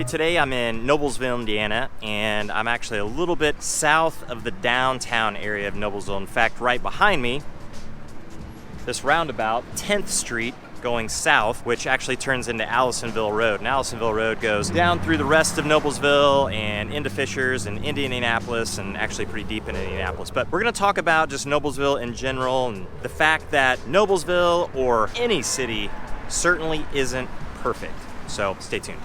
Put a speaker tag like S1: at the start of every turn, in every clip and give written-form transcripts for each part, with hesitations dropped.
S1: right, today I'm in Noblesville, Indiana, and I'm actually a little bit south of the downtown area of Noblesville. In fact, right behind me, this roundabout, 10th Street, going south, which actually turns into Allisonville Road. And Allisonville Road goes down through the rest of Noblesville and into Fishers and into Indianapolis, and actually pretty deep in Indianapolis. But we're going to talk about just Noblesville in general and the fact that Noblesville, or any city, certainly isn't perfect. So stay tuned.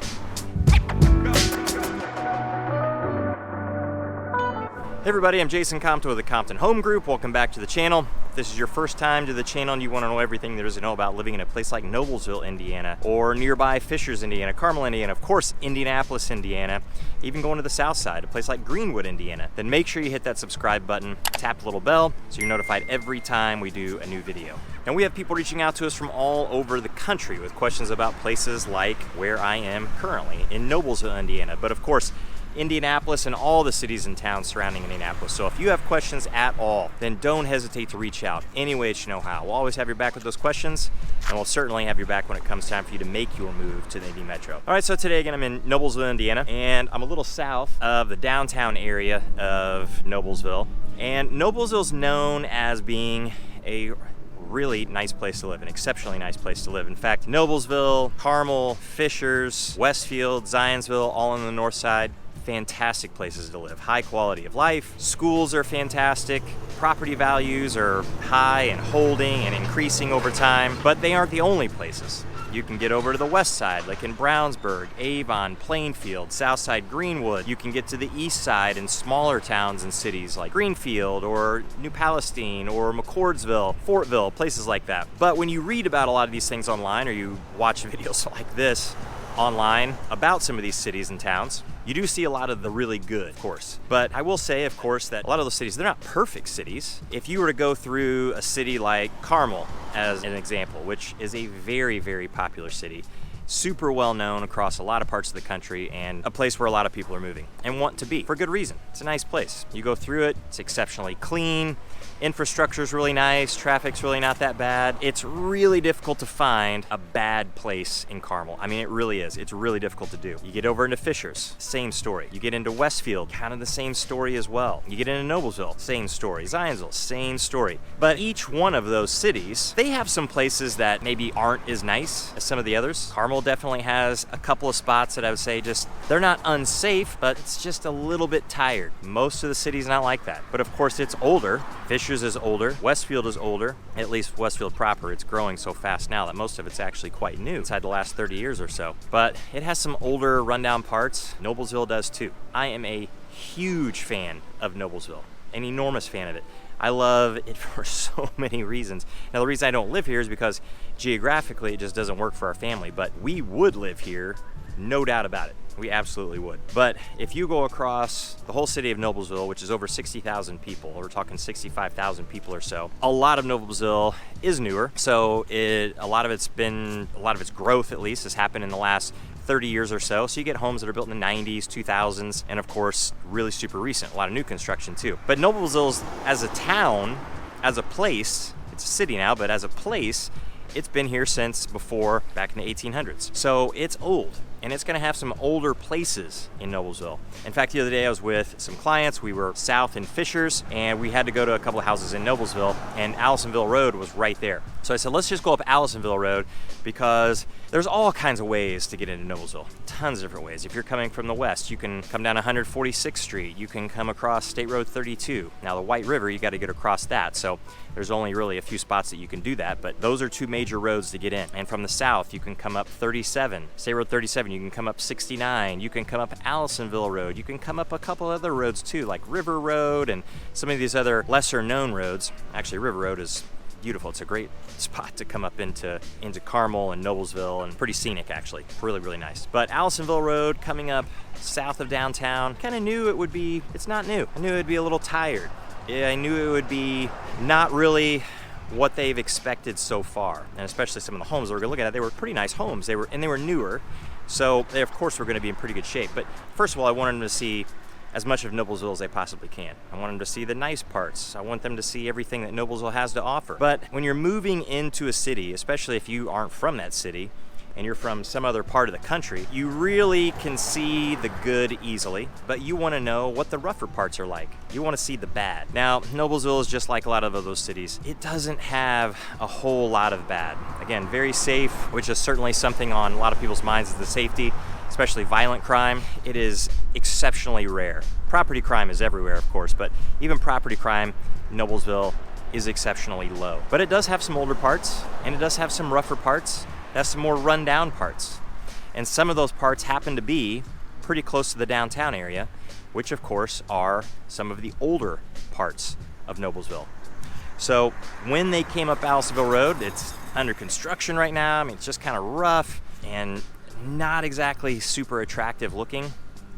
S1: Hey everybody, I'm Jason Compton with the Compton Home Group. Welcome back to the channel. If this is your first time to the channel and you want to know everything there is to know about living in a place like Noblesville, Indiana, or nearby Fishers, Indiana, Carmel, Indiana, of course, Indianapolis, Indiana, even going to the south side, a place like Greenwood, Indiana, then make sure you hit that subscribe button, tap the little bell, so you're notified every time we do a new video. And we have people reaching out to us from all over the country with questions about places like where I am currently in Noblesville, Indiana. But of course, Indianapolis and all the cities and towns surrounding Indianapolis. So if you have questions at all, then don't hesitate to reach out any way that you know how. We'll always have your back with those questions, and we'll certainly have your back when it comes time for you to make your move to the Indy Metro. All right, so today again, I'm in Noblesville, Indiana, and I'm a little south of the downtown area of Noblesville. And Noblesville's known as being a really nice place to live, an exceptionally nice place to live. In fact, Noblesville, Carmel, Fishers, Westfield, Zionsville, all on the north side, fantastic places to live. High quality of life, schools are fantastic, property values are high and holding and increasing over time, but they aren't the only places. You can get over to the west side, like in Brownsburg, Avon, Plainfield, south side Greenwood. You can get to the east side in smaller towns and cities like Greenfield or New Palestine or McCordsville, Fortville, places like that. But when you read about a lot of these things online, or you watch videos like this online about some of these cities and towns, you do see a lot of the really good, of course. But I will say, of course, that a lot of those cities, they're not perfect cities. If you were to go through a city like Carmel, as an example, which is a very, very popular city, super well known across a lot of parts of the country, and a place where a lot of people are moving and want to be for good reason. It's a nice place. You go through it, it's exceptionally clean, infrastructure's really nice, traffic's really not that bad. It's really difficult to find a bad place in Carmel. I mean, it really is. It's really difficult to do. You get over into Fishers, same story. You get into Westfield, kind of the same story as well. You get into Noblesville, same story. Zionsville, same story. But each one of those cities, they have some places that maybe aren't as nice as some of the others. Carmel definitely has a couple of spots that I would say just, they're not unsafe, but it's just a little bit tired. Most of the city's not like that. But of course, it's older. Fishers is older, Westfield is older, at least Westfield proper. It's growing so fast now that most of it's actually quite new inside the last 30 years or so. But it has some older rundown parts. Noblesville does too. I am a huge fan of Noblesville, an enormous fan of it. I love it for so many reasons. Now, the reason I don't live here is because geographically it just doesn't work for our family, but we would live here, no doubt about it. We absolutely would. But if you go across the whole city of Noblesville, which is over 60,000 people, we're talking 65,000 people or so, a lot of Noblesville is newer. So a lot of its growth, at least, has happened in the last 30 years or so. So you get homes that are built in the 90s, 2000s, and of course, really super recent. A lot of new construction too. But Noblesville's, as a town, as a place, it's a city now, but as a place, it's been here since before, back in the 1800s. So it's old, and it's gonna have some older places in Noblesville. In fact, the other day I was with some clients. We were south in Fishers, and we had to go to a couple of houses in Noblesville, and Allisonville Road was right there. So I said, let's just go up Allisonville Road, because there's all kinds of ways to get into Noblesville. Tons of different ways. If you're coming from the west, you can come down 146th Street. You can come across State Road 32. Now the White River, you got to get across that. So there's only really a few spots that you can do that, but those are two major roads to get in. And from the south, you can come up 37, State Road 37. You can come up 69. You can come up Allisonville Road. You can come up a couple other roads too, like River Road and some of these other lesser known roads. Actually, River Road is beautiful. It's a great spot to come up into Carmel and Noblesville, and pretty scenic actually. Really, really nice. But Allisonville Road coming up south of downtown, kind of knew it would be, it's not new. I knew it would be a little tired. Yeah, I knew it would be not really what they've expected so far. And especially some of the homes that we're gonna look at, they were pretty nice homes. They were newer. So they, of course, were gonna be in pretty good shape. But first of all, I wanted them to see as much of Noblesville as they possibly can. I want them to see the nice parts. I want them to see everything that Noblesville has to offer. But when you're moving into a city, especially if you aren't from that city, and you're from some other part of the country, you really can see the good easily, but you want to know what the rougher parts are like. You want to see the bad. Now, Noblesville is just like a lot of those cities. It doesn't have a whole lot of bad. Again, very safe, which is certainly something on a lot of people's minds, is the safety, especially violent crime. It is exceptionally rare. Property crime is everywhere, of course, but even property crime, Noblesville is exceptionally low. But it does have some older parts, and it does have some rougher parts. It has some more run-down parts. And some of those parts happen to be pretty close to the downtown area, which of course are some of the older parts of Noblesville. So when they came up Aliceville Road, it's under construction right now. I mean, it's just kind of rough and not exactly super attractive looking.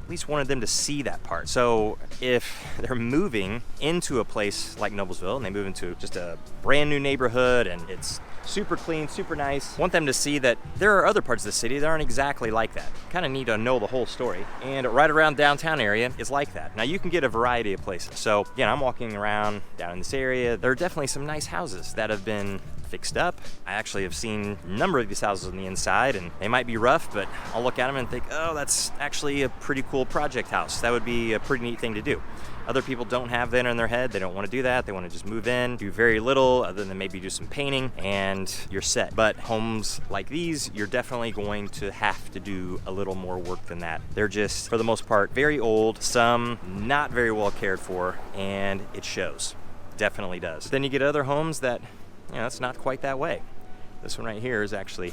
S1: At least wanted them to see that part. So if they're moving into a place like Noblesville and they move into just a brand new neighborhood and it's super clean, super nice, want them to see that there are other parts of the city that aren't exactly like that. Kind of need to know the whole story. And right around downtown area is like that. Now you can get a variety of places. So again, I'm walking around down in this area. There are definitely some nice houses that have been fixed up. I actually have seen a number of these houses on the inside, and they might be rough, but I'll look at them and think, oh, that's actually a pretty cool project house. That would be a pretty neat thing to do. Other people don't have that in their head. They don't want to do that. They want to just move in, do very little other than maybe do some painting, and you're set. But homes like these, you're definitely going to have to do a little more work than that. They're just, for the most part, very old, some not very well cared for, and it shows. Definitely does. But then you get other homes that, you know, it's not quite that way. This one right here is actually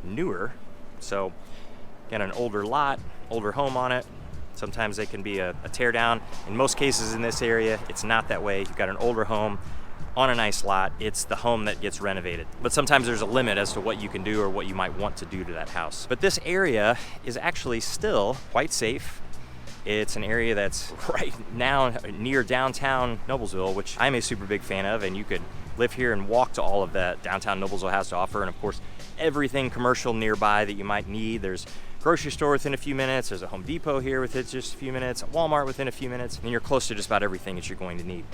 S1: newer. So, again, an older lot, older home on it. Sometimes they can be a tear down. In most cases in this area, it's not that way. You've got an older home on a nice lot. It's the home that gets renovated. But sometimes there's a limit as to what you can do or what you might want to do to that house. But this area is actually still quite safe. It's an area that's right now near downtown Noblesville, which I'm a super big fan of, and you could live here and walk to all of that downtown Noblesville has to offer, and of course everything commercial nearby that you might need. There's a grocery store within a few minutes, there's a Home Depot here within just a few minutes, a Walmart within a few minutes, and you're close to just about everything that you're going to need.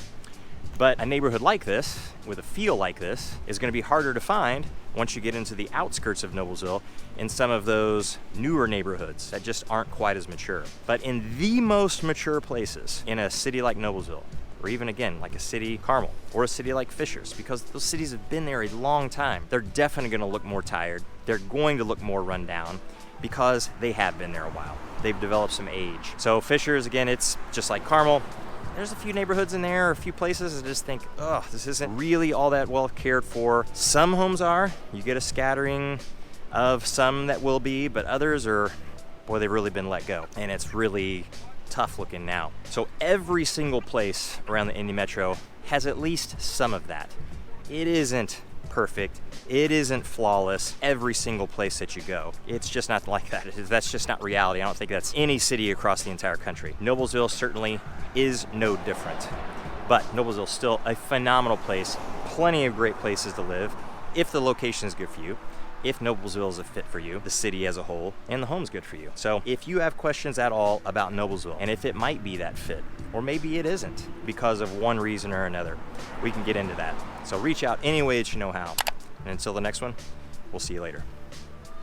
S1: But a neighborhood like this, with a feel like this, is going to be harder to find once you get into the outskirts of Noblesville in some of those newer neighborhoods that just aren't quite as mature. But in the most mature places in a city like Noblesville, or even again, like a city, Carmel, or a city like Fishers, because those cities have been there a long time, they're definitely gonna look more tired. They're going to look more run down because they have been there a while. They've developed some age. So Fishers, again, it's just like Carmel. There's a few neighborhoods in there, a few places I just think, oh, this isn't really all that well cared for. Some homes are. You get a scattering of some that will be, but others are, boy, they've really been let go. And it's really tough looking now. So every single place around the Indy Metro has at least some of that. It isn't perfect. It isn't flawless every single place that you go. It's just not like that. That's just not reality. I don't think that's any city across the entire country. Noblesville certainly is no different. But Noblesville is still a phenomenal place. Plenty of great places to live if the location is good for you. If Noblesville is a fit for you, the city as a whole, and the home's good for you. So if you have questions at all about Noblesville, and if it might be that fit, or maybe it isn't because of one reason or another, we can get into that. So reach out any way that you know how. And until the next one, we'll see you later.